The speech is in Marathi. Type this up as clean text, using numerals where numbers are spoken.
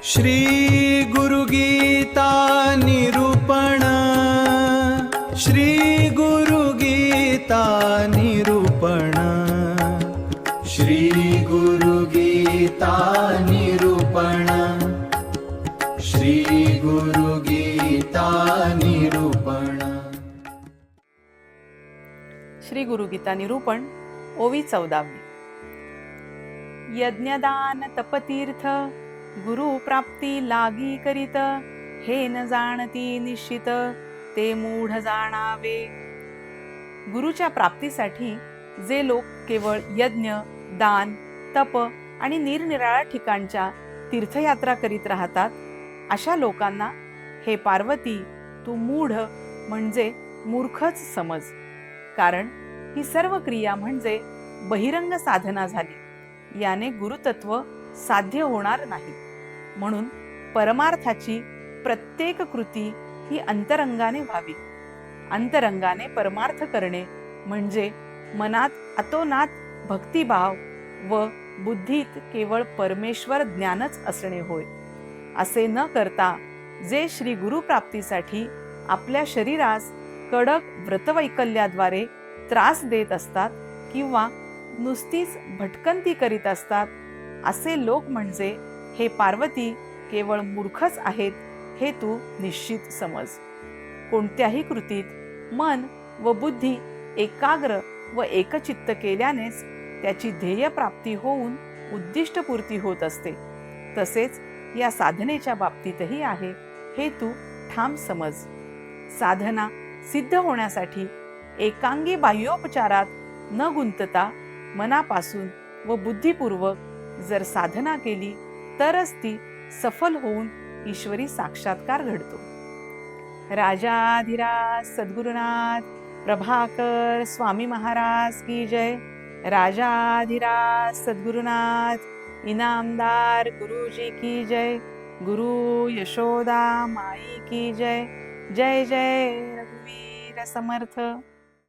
श्री गुरु गीता निरूपण, श्री गुरु गीता निरूपण, श्री गुरु गीता निरूपण, श्री गुरु गीता निरूपण। श्री गुरु गीता निरूपण ओवी 14। यज्ञदान तपतीर्थ गुरु प्राप्ती लागी करीत, हे न जाणती निश्चित ते मूढ जाणावे। गुरुच्या प्राप्तीसाठी जे लोक केवळ यज्ञ, दान, तप आणि निरनिराळ्या ठिकाणच्या तीर्थयात्रा करीत राहतात, अशा लोकांना हे पार्वती तू मूढ म्हणजे मूर्खच समज। कारण ही सर्व क्रिया म्हणजे बहिरंग साधना झाली, याने गुरुतत्व साध्य होणार नाही। म्हणून परमार्थाची प्रत्येक कृती ही अंतरंगाने व्हावी। अंतरंगाने परमार्थ करणे म्हणजे मनात अतोनात भक्तिभाव व बुद्धीत केवळ परमेश्वर ज्ञानच असणे होय। असे न करता जे श्री गुरु प्राप्तीसाठी आपल्या शरीरास कडक व्रतवैकल्याद्वारे त्रास देत असतात किंवा नुसतीच भटकंती करीत असतात, असे लोक म्हणजे हे पार्वती केवळ मूर्खच आहेत, हे तू निश्चित समज। कोणत्याही कृतीत मन व बुद्धी एकाग्र व एकचित्त केल्यानेच त्याची ध्येय प्राप्ती होऊन उद्दिष्टपूर्ती होत असते। तसेच या साधनेच्या बाबतीतही आहे, हे तू ठाम समज। साधना सिद्ध होण्यासाठी एकांगी बाह्योपचारात न गुंतता मनापासून व बुद्धिपूर्वक जर साधना केली तरच ती सफल होऊन ईश्वरी साक्षात्कार घडतो। राजाधिराज सद्गुरुनाथ प्रभाकर स्वामी महाराज की जय। राजाधिराज सद्गुरुनाथ इनामदार गुरुजी की जय। गुरु यशोदा माई की जय। जय जय रघुवीर समर्थ।